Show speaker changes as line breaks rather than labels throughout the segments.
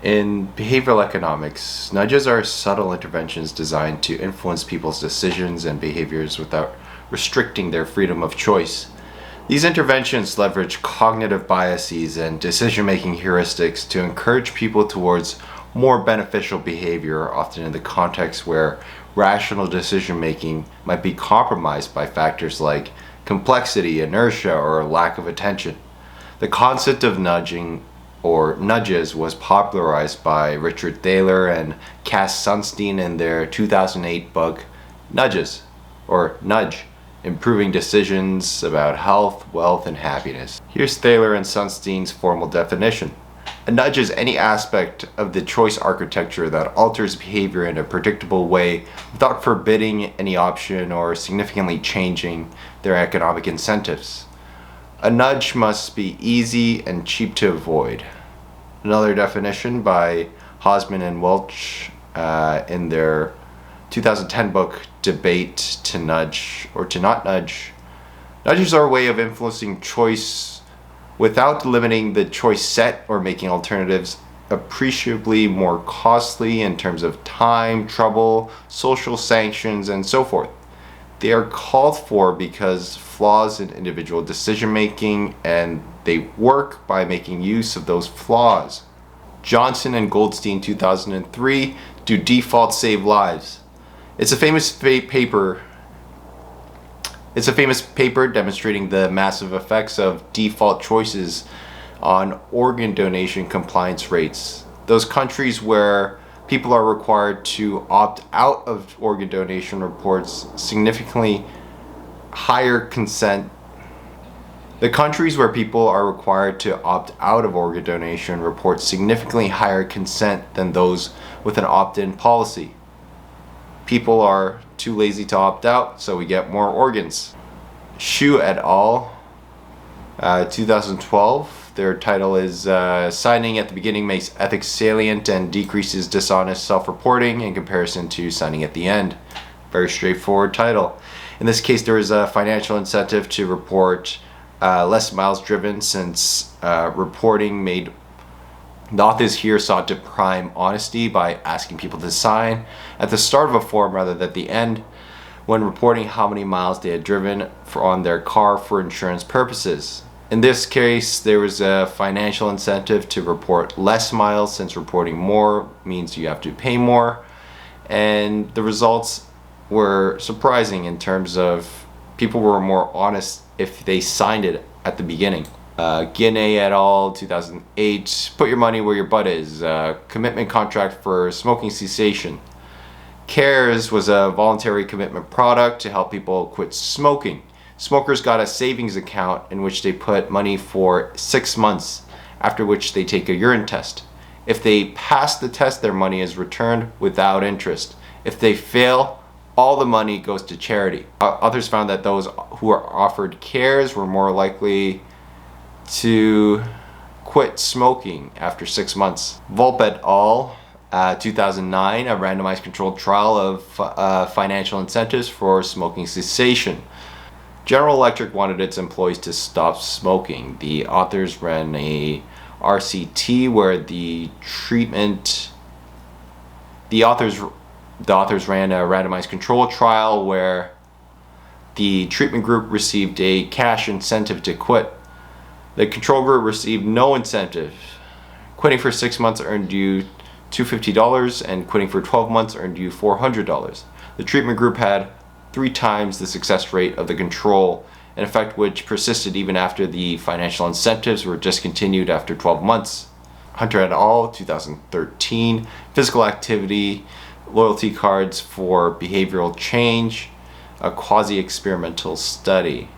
In behavioral economics, nudges are subtle interventions designed to influence people's decisions and behaviors without restricting their freedom of choice. These interventions leverage cognitive biases and decision-making heuristics to encourage people towards more beneficial behavior, often in the context where rational decision-making might be compromised by factors like complexity, inertia, or lack of attention. The concept of nudging or nudges was popularized by Richard Thaler and Cass Sunstein in their 2008 book Nudges, or Nudge, Improving Decisions About Health, Wealth, and Happiness. Here's Thaler and Sunstein's formal definition. A nudge is any aspect of the choice architecture that alters behavior in a predictable way without forbidding any option or significantly changing their economic incentives. A nudge must be easy and cheap to avoid. Another definition by Hosman and Welch in their 2010 book Debate to Nudge or to Not Nudge. Nudges are a way of influencing choice without limiting the choice set or making alternatives appreciably more costly in terms of time, trouble, social sanctions, and so forth. They are called for because flaws in individual decision making, and they work by making use of those flaws. Johnson and Goldstein 2003, Do Defaults Save Lives? It's a famous paper demonstrating the massive effects of default choices on organ donation compliance rates. Those countries where people are required to opt out of organ donation reports significantly higher consent. The countries where people are required to opt out of organ donation report significantly higher consent than those with an opt-in policy. People are too lazy to opt out, so we get more organs. Xu et al., 2012. Their title is Signing at the Beginning Makes Ethics Salient and Decreases Dishonest Self-Reporting in Comparison to Signing at the End. Very straightforward title. In this case, there is a financial incentive to report less miles driven, since reporting made the authors here sought to prime honesty by asking people to sign at the start of a form rather than at the end when reporting how many miles they had driven on their car for insurance purposes. In this case, there was a financial incentive to report less miles, since reporting more means you have to pay more, and the results were surprising in terms of people were more honest if they signed it at the beginning. Guinea et al., 2008, Put Your Money Where Your Butt Is, commitment contract for smoking cessation. CARES was a voluntary commitment product to help people quit smoking. Smokers got a savings account in which they put money for 6 months, after which they take a urine test. If they pass the test, their money is returned without interest. If they fail, all the money goes to charity. Others found that those who are offered CARES were more likely to quit smoking after 6 months. Volpe et al., 2009, a randomized controlled trial of financial incentives for smoking cessation. General Electric wanted its employees to stop smoking. The authors ran a RCT where the authors ran a randomized control trial where the treatment group received a cash incentive to quit. The control group received no incentive. Quitting for 6 months earned you $250, and quitting for 12 months earned you $400. The treatment group had 3 times the success rate of the control, an effect which persisted even after the financial incentives were discontinued after 12 months. Hunter et al., 2013, Physical Activity, Loyalty Cards for Behavioral Change, a quasi-experimental study.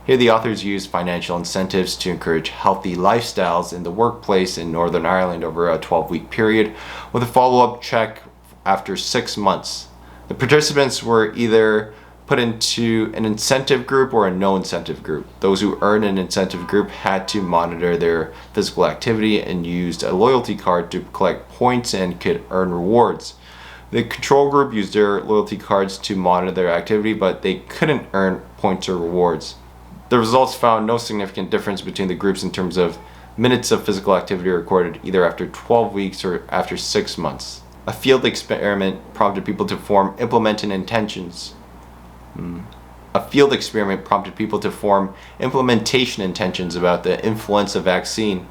Here the authors used financial incentives to encourage healthy lifestyles in the workplace in Northern Ireland over a 12-week period, with a follow-up check after 6 months. The participants were either put into an incentive group or a no incentive group. Those who earned an incentive group had to monitor their physical activity and used a loyalty card to collect points and could earn rewards. The control group used their loyalty cards to monitor their activity, but they couldn't earn points or rewards. The results found no significant difference between the groups in terms of minutes of physical activity are recorded either after 12 weeks or after 6 months. A field experiment prompted people to form implementation intentions. A field experiment prompted people to form implementation intentions about the influenza vaccine.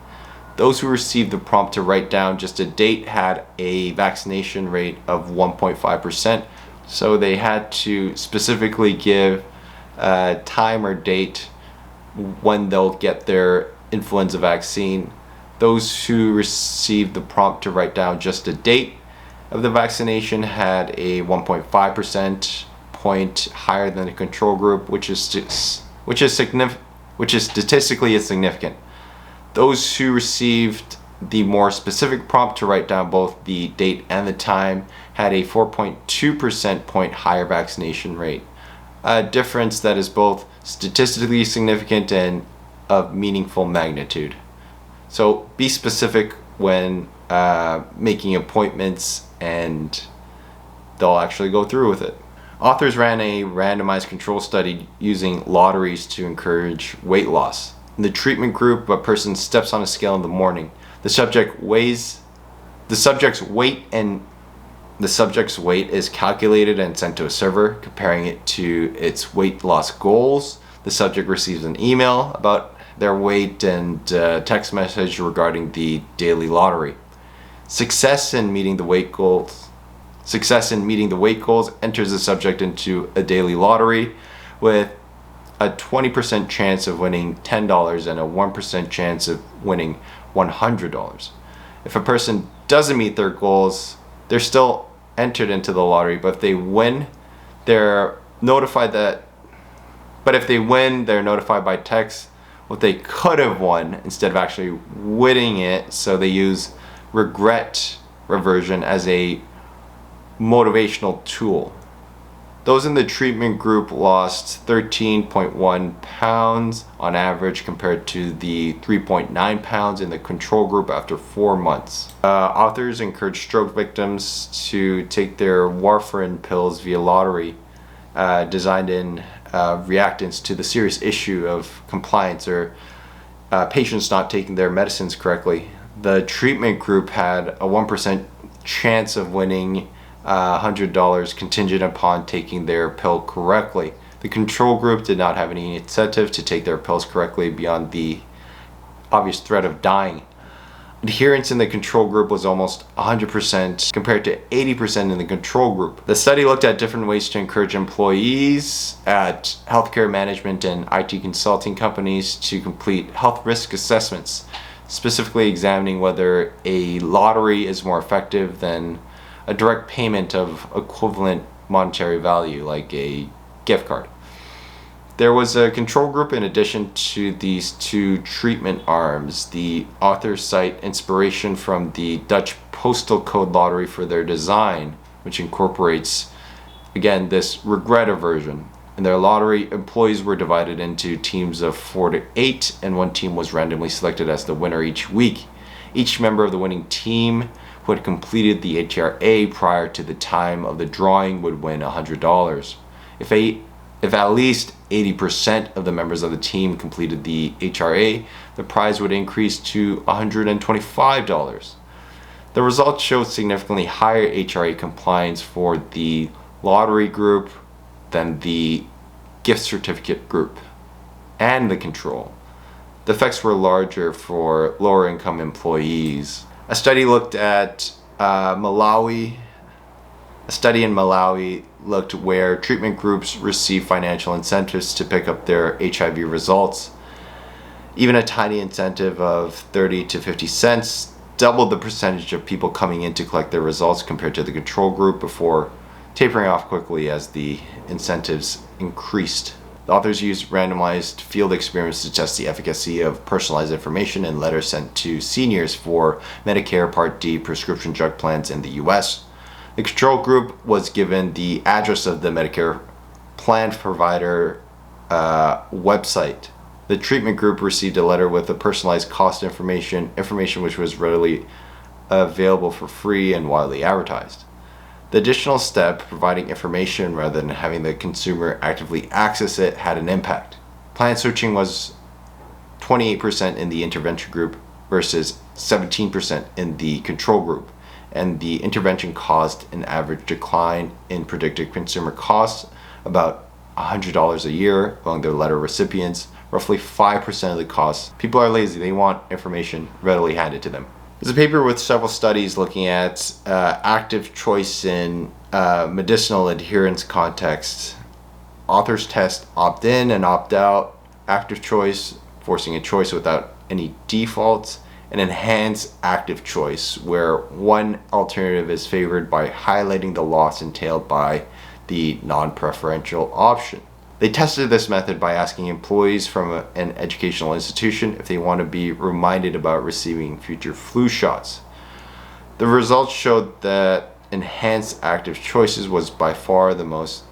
Those who received the prompt to write down just a date had a vaccination rate of 1.5%. So they had to specifically give a time or date when they'll get their influenza vaccine. Those who received the prompt to write down just a date of the vaccination had a 1.5% point higher than the control group, which is statistically insignificant. Those who received the more specific prompt to write down both the date and the time had a 4.2% point higher vaccination rate, a difference that is both statistically significant and of meaningful magnitude. So be specific when making appointments, and they'll actually go through with it. Authors ran a randomized control study using lotteries to encourage weight loss. In the treatment group, a person steps on a scale in the morning. The subject's weight is calculated and sent to a server, comparing it to its weight loss goals. The subject receives an email about their weight and text message regarding the daily lottery. Success in meeting the weight goals enters the subject into a daily lottery with a 20% chance of winning $10 and a 1% chance of winning $100. If a person doesn't meet their goals, they're still entered into the lottery, but if they win, they're notified by text what they could have won instead of actually winning it. So they use regret reversion as a motivational tool. Those in the treatment group lost 13.1 pounds on average compared to the 3.9 pounds in the control group after 4 months. Authors encouraged stroke victims to take their warfarin pills via lottery, designed in reactance to the serious issue of compliance or patients not taking their medicines correctly. The treatment group had a 1% chance of winning $100 contingent upon taking their pill correctly. The control group did not have any incentive to take their pills correctly beyond the obvious threat of dying. Adherence in the control group was almost 100% compared to 80% in the control group. The study looked at different ways to encourage employees at healthcare management and IT consulting companies to complete health risk assessments, specifically examining whether a lottery is more effective than a direct payment of equivalent monetary value like a gift card. There was a control group in addition to these two treatment arms. The authors cite inspiration from the Dutch postal code lottery for their design, which incorporates, again, this regret aversion. In their lottery, employees were divided into teams of 4 to 8, and one team was randomly selected as the winner each week. Each member of the winning team who had completed the HRA prior to the time of the drawing would win $100. If at least 80% of the members of the team completed the HRA, the prize would increase to $125. The results showed significantly higher HRA compliance for the lottery group than the gift certificate group and the control. The effects were larger for lower income employees. A study in Malawi looked where treatment groups receive financial incentives to pick up their HIV results. Even a tiny incentive of 30 to 50 cents doubled the percentage of people coming in to collect their results compared to the control group before tapering off quickly as the incentives increased. The authors used randomized field experiments to test the efficacy of personalized information in letters sent to seniors for Medicare Part D prescription drug plans in the US. The control group was given the address of the Medicare plan provider website. The treatment group received a letter with the personalized cost information which was readily available for free and widely advertised. The additional step, providing information rather than having the consumer actively access it, had an impact. Plan switching was 28% in the intervention group, versus 17% in the control group, and the intervention caused an average decline in predicted consumer costs, about $100 a year among their letter recipients, roughly 5% of the costs. People are lazy, they want information readily handed to them. There's a paper with several studies looking at active choice in medicinal adherence context. Authors test opt-in and opt-out, active choice, forcing a choice without any defaults, and enhanced active choice, where one alternative is favored by highlighting the loss entailed by the non-preferential option. They tested this method by asking employees from an educational institution if they want to be reminded about receiving future flu shots. The results showed that enhanced active choices was by far the most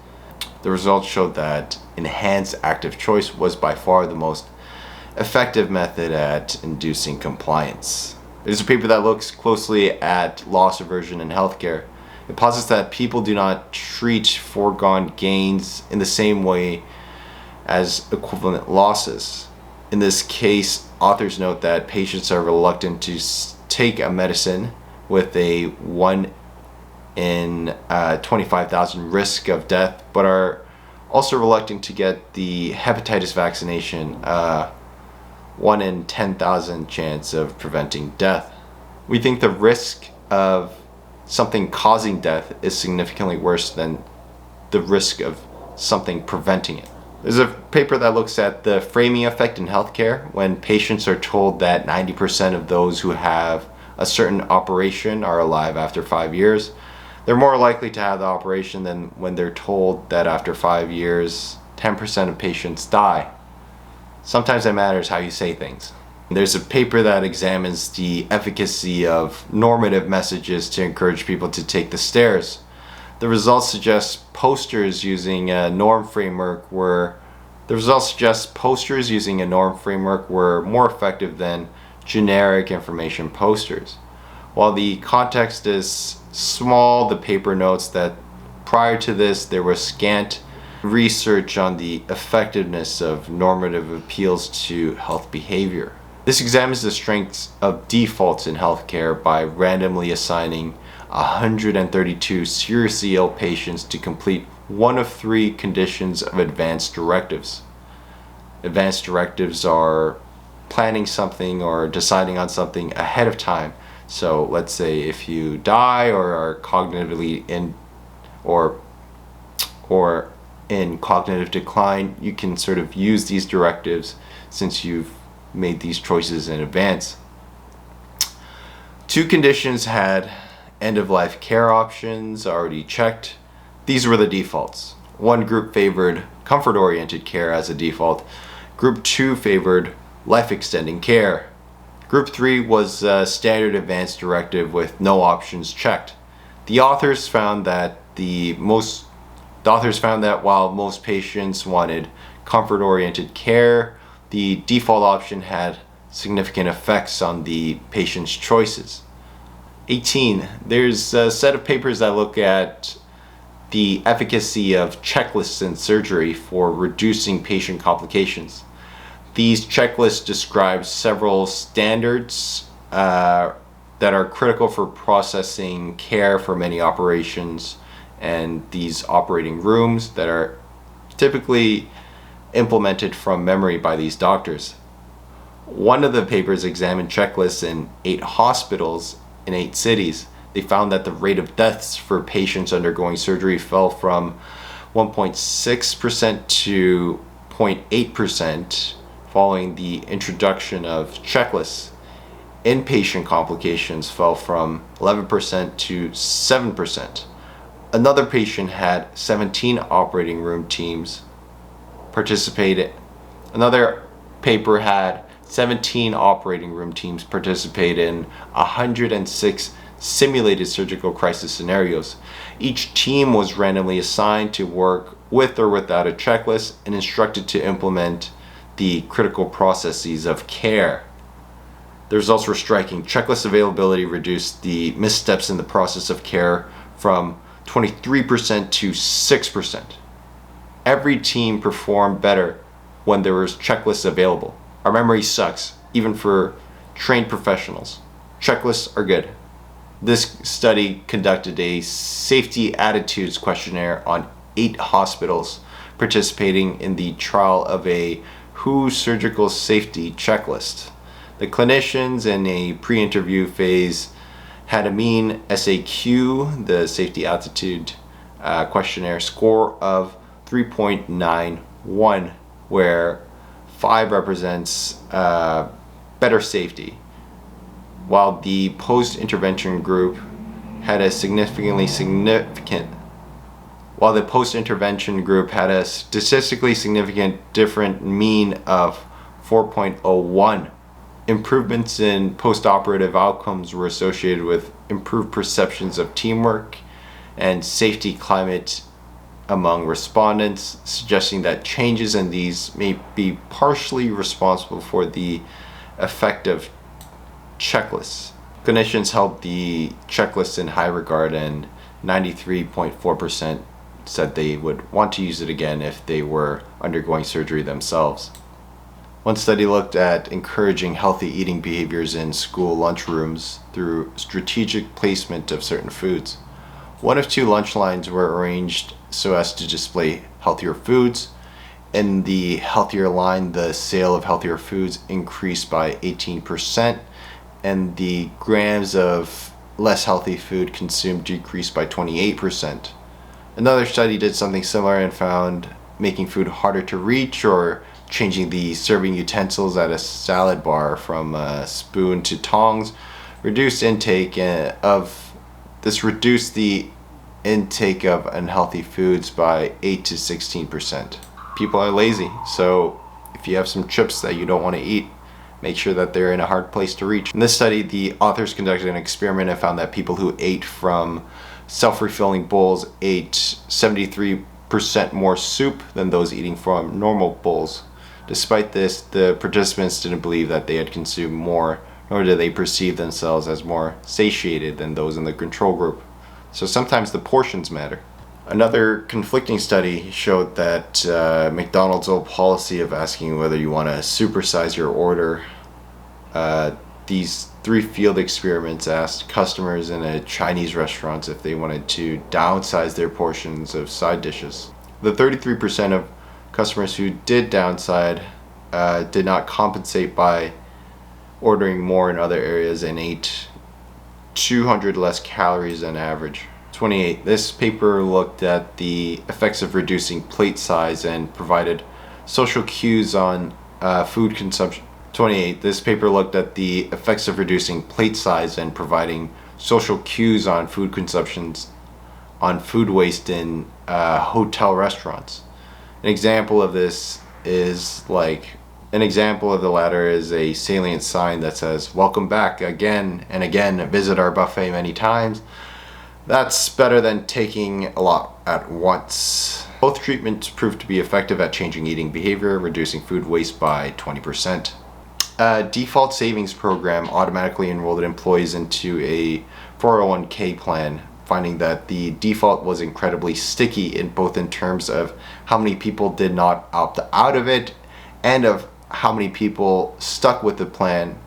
effective method at inducing compliance. There's a paper that looks closely at loss aversion in healthcare. It posits that people do not treat foregone gains in the same way as equivalent losses. In this case, authors note that patients are reluctant to take a medicine with a 1 in 25,000 risk of death, but are also reluctant to get the hepatitis vaccination, 1 in 10,000 chance of preventing death. We think the risk of something causing death is significantly worse than the risk of something preventing it. There's a paper that looks at the framing effect in healthcare. When patients are told that 90% of those who have a certain operation are alive after 5 years, they're more likely to have the operation than when they're told that after 5 years, 10% of patients die. Sometimes it matters how you say things. There's a paper that examines the efficacy of normative messages to encourage people to take the stairs. The results suggest posters using a norm framework were more effective than generic information posters. While the context is small, the paper notes that prior to this there was scant research on the effectiveness of normative appeals to health behavior. This examines the strengths of defaults in healthcare by randomly assigning 132 seriously ill patients to complete one of 3 conditions of advanced directives. Advanced directives are planning something or deciding on something ahead of time. So let's say if you die or are cognitively in cognitive decline, you can sort of use these directives since you've made these choices in advance. 2 conditions had end-of-life care options already checked. These were the defaults. One group favored comfort-oriented care as a default. Group 2 favored life-extending care. Group 3 was a standard advanced directive with no options checked. The authors found that while most patients wanted comfort-oriented care, the default option had significant effects on the patient's choices. 18. There's a set of papers that look at the efficacy of checklists in surgery for reducing patient complications. These checklists describe several standards that are critical for processing care for many operations, and these operating rooms that are typically implemented from memory by these doctors. One of the papers examined checklists in 8 hospitals in 8 cities. They found that the rate of deaths for patients undergoing surgery fell from 1.6% to 0.8% following the introduction of checklists. Inpatient complications fell from 11% to 7%. Another patient had 17 operating room teams participated. Another paper had 17 operating room teams participate in 106 simulated surgical crisis scenarios. Each team was randomly assigned to work with or without a checklist and instructed to implement the critical processes of care. The results were striking. Checklist availability reduced the missteps in the process of care from 23% to 6%. Every team performed better when there was checklists available. Our memory sucks, even for trained professionals. Checklists are good. This study conducted a safety attitudes questionnaire on 8 hospitals participating in the trial of a WHO surgical safety checklist. The clinicians in a pre-interview phase had a mean SAQ, the safety attitude questionnaire score of 3.91, where 5 represents better safety, while the post-intervention group had a statistically significant different mean of 4.01. Improvements in post-operative outcomes were associated with improved perceptions of teamwork and safety climate among respondents, suggesting that changes in these may be partially responsible for the effective checklists. Clinicians held the checklist in high regard, and 93.4% said they would want to use it again if they were undergoing surgery themselves. One study looked at encouraging healthy eating behaviors in school lunchrooms through strategic placement of certain foods. 1 of 2 lunch lines were arranged so as to display healthier foods. In the healthier line, the sale of healthier foods increased by 18%, and the grams of less healthy food consumed decreased by 28%. Another study did something similar and found making food harder to reach or changing the serving utensils at a salad bar from a spoon to tongs reduced the intake of unhealthy foods by 8 to 16%. People are lazy, so if you have some chips that you don't want to eat, make sure that they're in a hard place to reach. In this study, the authors conducted an experiment and found that people who ate from self-refilling bowls ate 73% more soup than those eating from normal bowls. Despite this, the participants didn't believe that they had consumed more, nor did they perceive themselves as more satiated than those in the control group. So sometimes the portions matter. Another conflicting study showed that McDonald's old policy of asking whether you want to supersize your order. These 3 field experiments asked customers in a Chinese restaurant if they wanted to downsize their portions of side dishes. The 33% of customers who did downside did not compensate by ordering more in other areas and ate 200 less calories than average. 28. This paper looked at the effects of reducing plate size and provided social cues on food consumption. 28. This paper looked at the effects of reducing plate size and providing social cues on food consumptions on food waste in hotel restaurants. An example of the latter is a salient sign that says, "Welcome back again and again, visit our buffet many times." That's better than taking a lot at once. Both treatments proved to be effective at changing eating behavior, reducing food waste by 20%. A default savings program automatically enrolled employees into a 401k plan, finding that the default was incredibly sticky in terms of how many people did not opt out of it and of how many people stuck with the plan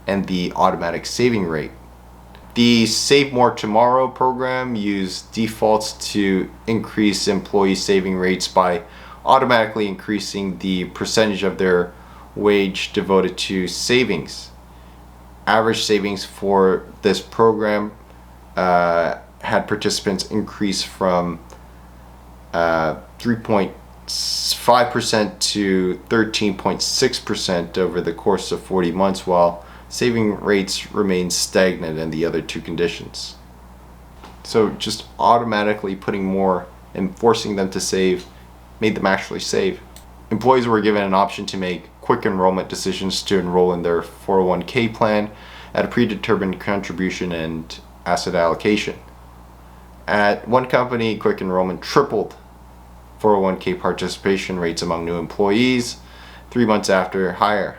and the automatic saving rate. The Save More Tomorrow program used defaults to increase employee saving rates by automatically increasing the percentage of their wage devoted to savings. Average savings for this program had participants increase from 3.5% to 13.6% over the course of 40 months, while saving rates remained stagnant in the other 2 conditions. So just automatically putting more and forcing them to save made them actually save. Employees were given an option to make quick enrollment decisions to enroll in their 401k plan at a predetermined contribution and asset allocation. At one company, quick enrollment tripled 401k participation rates among new employees 3 months after hire.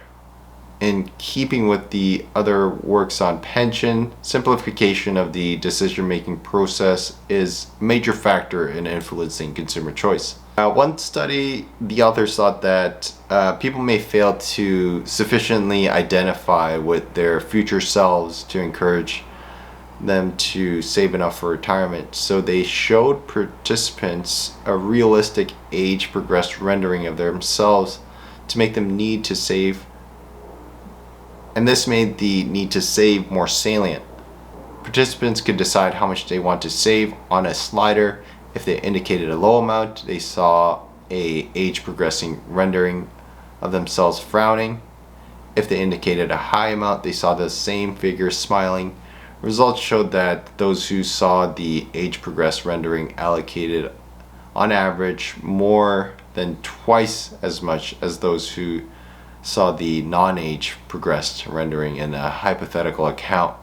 In keeping with the other works on pension, simplification of the decision-making process is a major factor in influencing consumer choice. One study, the authors thought that people may fail to sufficiently identify with their future selves to encourage them to save enough for retirement. So they showed participants a realistic age progressed rendering of themselves to make them need to save, and this made the need to save more salient. Participants could decide how much they want to save on a slider. If they indicated a low amount, they saw a age progressing rendering of themselves frowning. If they indicated a high amount, they saw the same figure smiling. Results showed that those who saw the age progressed rendering allocated on average more than twice as much as those who saw the non-age progressed rendering in a hypothetical account.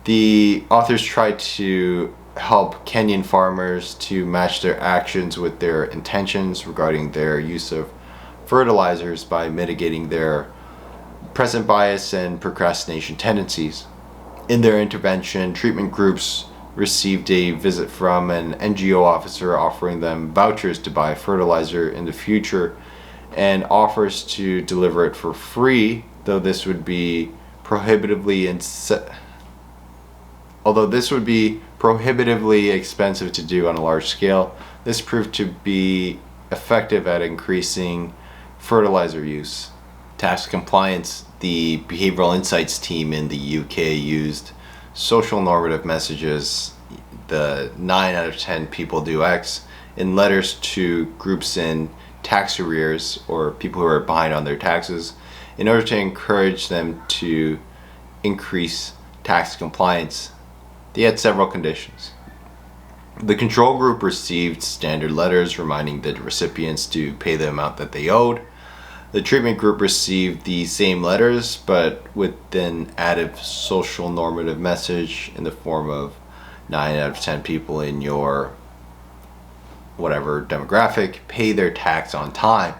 The authors tried to help Kenyan farmers to match their actions with their intentions regarding their use of fertilizers by mitigating their present bias and procrastination tendencies. In their intervention, treatment groups received a visit from an NGO officer offering them vouchers to buy fertilizer in the future and offers to deliver it for free, though this would be prohibitively expensive to do on a large scale. This proved to be effective at increasing fertilizer use. Tax compliance, the behavioral insights team in the UK used social normative messages, the 9 out of 10 people do X, in letters to groups in tax arrears or people who are behind on their taxes in order to encourage them to increase tax compliance. They had several conditions. The control group received standard letters reminding the recipients to pay the amount that they owed. The treatment group received the same letters, but with an added social normative message in the form of 9 out of 10 people in your whatever demographic pay their tax on time.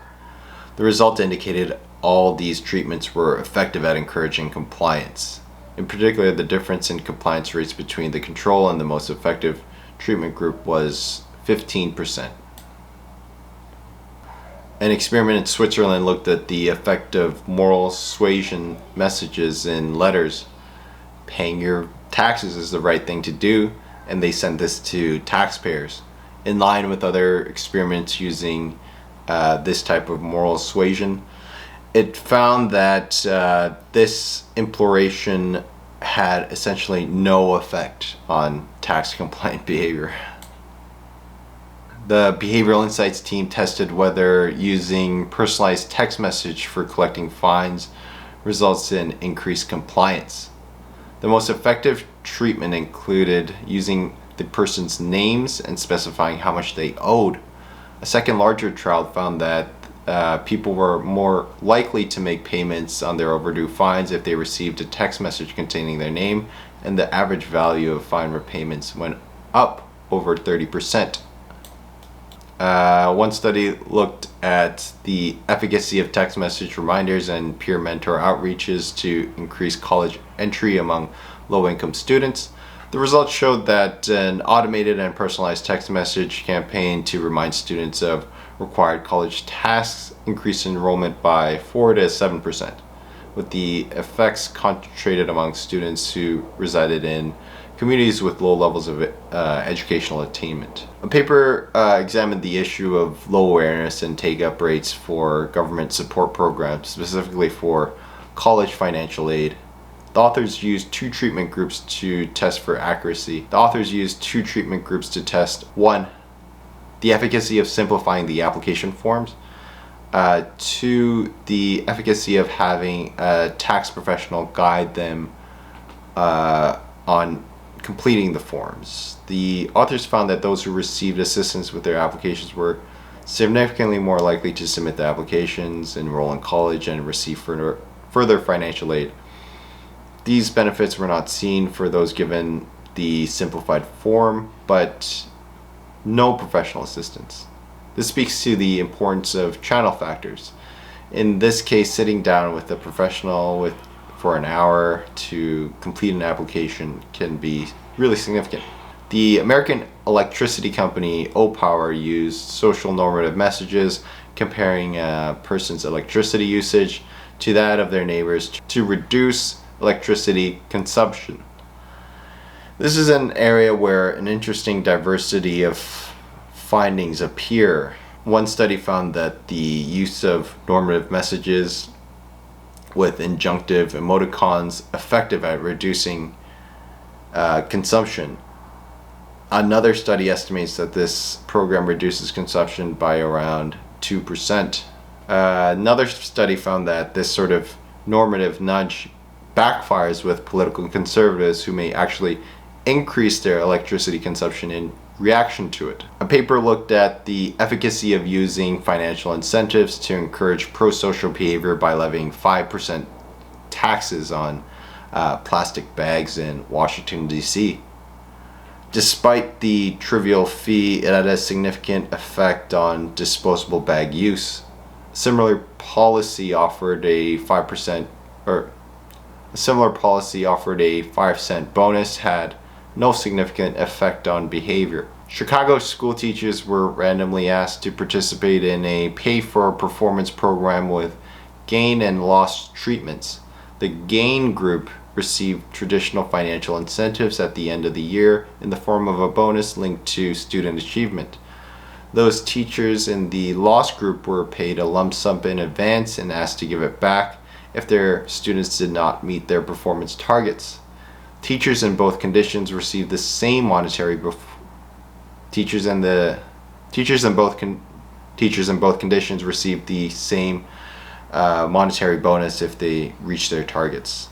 The result indicated all these treatments were effective at encouraging compliance. In particular, the difference in compliance rates between the control and the most effective treatment group was 15%. An experiment in Switzerland looked at the effect of moral suasion messages in letters. Paying your taxes is the right thing to do, and they sent this to taxpayers. In line with other experiments using this type of moral suasion, it found that this imploration had essentially no effect on tax compliant behavior. The behavioral insights team tested whether using personalized text message for collecting fines results in increased compliance. The most effective treatment included using the person's names and specifying how much they owed. A second larger trial found that people were more likely to make payments on their overdue fines if they received a text message containing their name, and the average value of fine repayments went up over 30%. One study looked at the efficacy of text message reminders and peer mentor outreaches to increase college entry among low-income students. The results showed that an automated and personalized text message campaign to remind students of required college tasks increased enrollment by 4 to 7%, with the effects concentrated among students who resided in communities with low levels of educational attainment. A paper examined the issue of low awareness and take-up rates for government support programs, specifically for college financial aid. The authors used two treatment groups to test for accuracy. The authors used two treatment groups to test: one, the efficacy of simplifying the application forms; two, the efficacy of having a tax professional guide them on completing the forms. The authors found that those who received assistance with their applications were significantly more likely to submit the applications, enroll in college, and receive further financial aid. These benefits were not seen for those given the simplified form, but no professional assistance. This speaks to the importance of channel factors. In this case, sitting down with a professional for an hour to complete an application can be really significant. The American electricity company O-Power used social normative messages comparing a person's electricity usage to that of their neighbors to reduce electricity consumption. This is an area where an interesting diversity of findings appear. One study found that the use of normative messages with injunctive emoticons effective at reducing consumption. Another study estimates that this program reduces consumption by around 2%. Another study found that this sort of normative nudge backfires with political conservatives who may actually increase their electricity consumption in reaction to it. A paper looked at the efficacy of using financial incentives to encourage pro-social behavior by levying 5% taxes on plastic bags in Washington, D.C. Despite the trivial fee, it had a significant effect on disposable bag use. A similar policy offered a 5% a similar policy offered a 5-cent bonus had no significant effect on behavior. Chicago school teachers were randomly asked to participate in a pay-for-performance program with gain and loss treatments. The gain group received traditional financial incentives at the end of the year in the form of a bonus linked to student achievement. Those teachers in the loss group were paid a lump sum in advance and asked to give it back if their students did not meet their performance targets. Teachers in both conditions received the same monetary teachers in both conditions received the same monetary bonus if they reached their targets.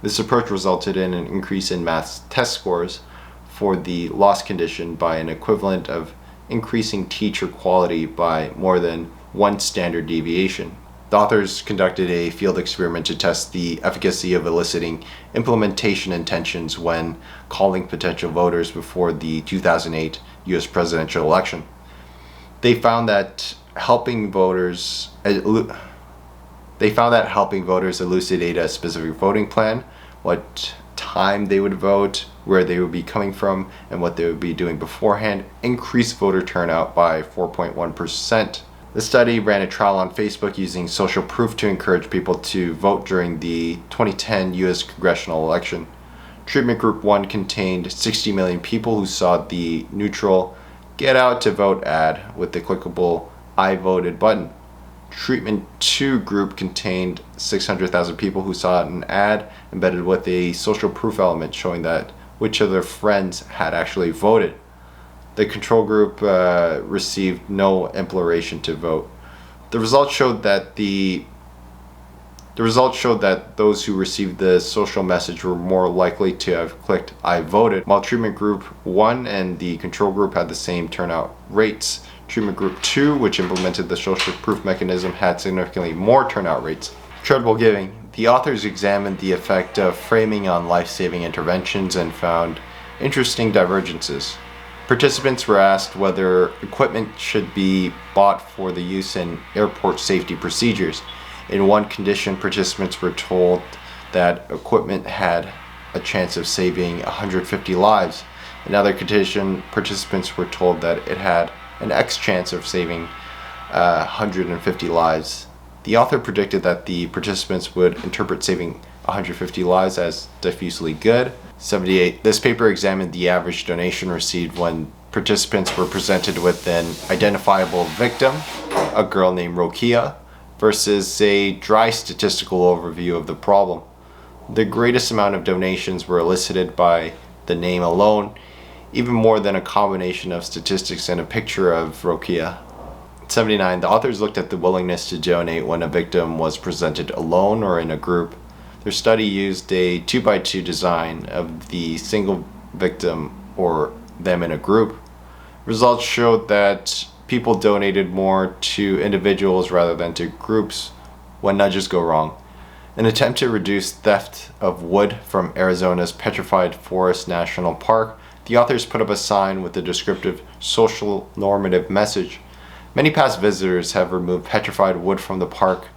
This approach resulted in an increase in math test scores for the loss condition by an equivalent of increasing teacher quality by more than 1 standard deviation. The authors conducted a field experiment to test the efficacy of eliciting implementation intentions when calling potential voters before the 2008 U.S. presidential election. They found that helping voters elucidate a specific voting plan, what time they would vote, where they would be coming from, and what they would be doing beforehand, increased voter turnout by 4.1%. The study ran a trial on Facebook using social proof to encourage people to vote during the 2010 U.S. congressional election. Treatment Group 1 contained 60 million people who saw the neutral "Get Out to Vote" ad with the clickable "I Voted" button. Treatment 2 group contained 600,000 people who saw an ad embedded with a social proof element showing that which of their friends had actually voted. The control group received no imploration to vote. The results showed that those who received the social message were more likely to have clicked "I voted," while treatment group 1 and the control group had the same turnout rates. Treatment group 2, which implemented the social proof mechanism, had significantly more turnout rates. Charitable giving. The authors examined the effect of framing on life-saving interventions and found interesting divergences. Participants were asked whether equipment should be bought for the use in airport safety procedures. In one condition, participants were told that equipment had a chance of saving 150 lives. In another condition, participants were told that it had an X chance of saving 150 lives. The author predicted that the participants would interpret saving 150 lives as diffusely good. 78. This paper examined the average donation received when participants were presented with an identifiable victim, a girl named Rokia, versus a dry statistical overview of the problem. The greatest amount of donations were elicited by the name alone, even more than a combination of statistics and a picture of Rokia. 79. The authors looked at the willingness to donate when a victim was presented alone or in a group. Their study used a 2x2 design of the single victim or them in a group. Results showed that people donated more to individuals rather than to groups when nudges go wrong. An attempt to reduce theft of wood from Arizona's Petrified Forest National Park, the authors put up a sign with a descriptive social normative message. Many past visitors have removed petrified wood from the park,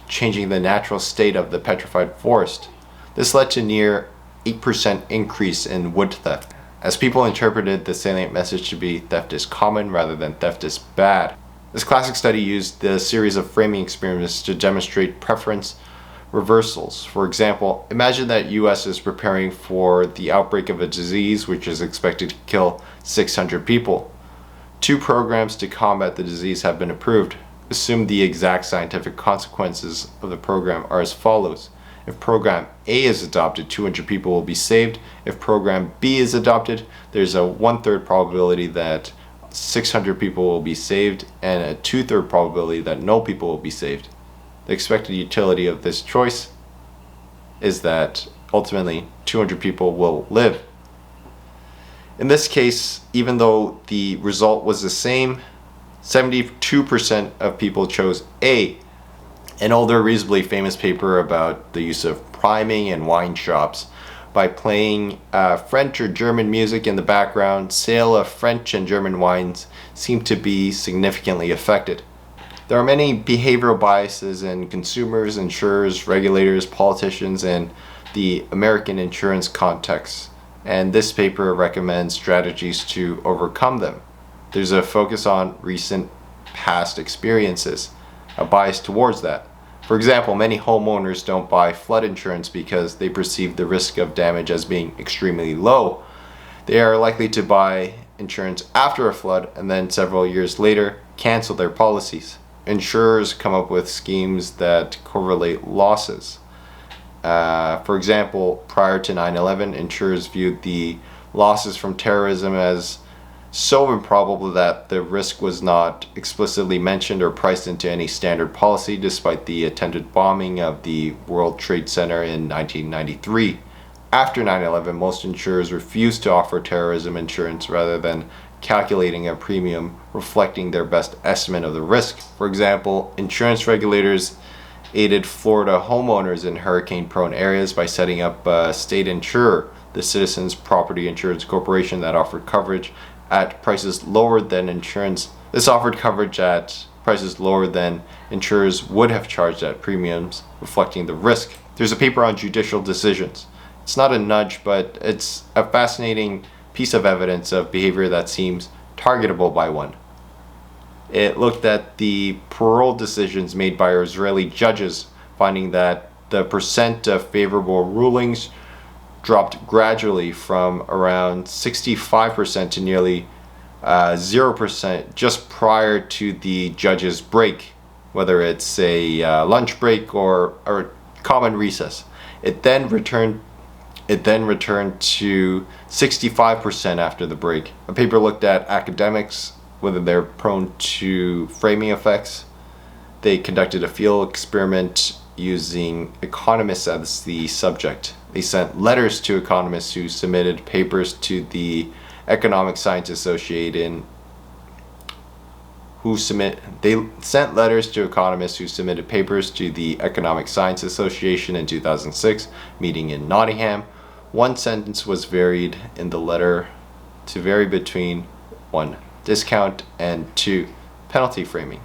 changing the natural state of the petrified forest. This led to near 8% increase in wood theft. as people interpreted the salient message to be theft is common rather than theft is bad. This classic study used the series of framing experiments to demonstrate preference reversals. For example, imagine that US is preparing for the outbreak of a disease which is expected to kill 600 people. 2 programs to combat the disease have been approved. Assume the exact scientific consequences of the program are as follows. If program A is adopted, 200 people will be saved. If program B is adopted, there's a 1/3 probability that 600 people will be saved and a 2/3 probability that no people will be saved. The expected utility of this choice is that ultimately 200 people will live. In this case, even though the result was the same, 72% of people chose A. An older, reasonably famous paper about the use of priming in wine shops by playing French or German music in the background, sale of French and German wines seemed to be significantly affected. There are many behavioral biases in consumers, insurers, regulators, politicians, and the American insurance context, and this paper recommends strategies to overcome them. There's a focus on recent past experiences, a bias towards that. For example, many homeowners don't buy flood insurance because they perceive the risk of damage as being extremely low. They are likely to buy insurance after a flood and then several years later cancel their policies. Insurers come up with schemes that correlate losses. For example, prior to 9/11, insurers viewed the losses from terrorism as so improbable that the risk was not explicitly mentioned or priced into any standard policy, despite the attempted bombing of the World Trade Center in 1993. After 9/11, most insurers refused to offer terrorism insurance rather than calculating a premium reflecting their best estimate of the risk. For example, insurance regulators aided Florida homeowners in hurricane-prone areas by setting up a state insurer, the Citizens Property Insurance Corporation, that offered coverage at prices lower than insurance. This offered coverage at prices lower than insurers would have charged at premiums, reflecting the risk. There's a paper on judicial decisions. It's not a nudge, but it's a fascinating piece of evidence of behavior that seems targetable by one. It looked at the parole decisions made by Israeli judges, finding that the percent of favorable rulings dropped gradually from around 65% to nearly 0% just prior to the judge's break, whether it's a lunch break or common recess. It then returned to 65% after the break. A paper looked at academics, whether they're prone to framing effects. They conducted a field experiment using economists as the subject. They sent letters to economists who submitted papers to the Economic Science Association. They sent letters to economists who submitted papers to the Economic Science Association in 2006, meeting in Nottingham. One sentence was varied in the letter to vary between 1, discount, and 2, penalty framing.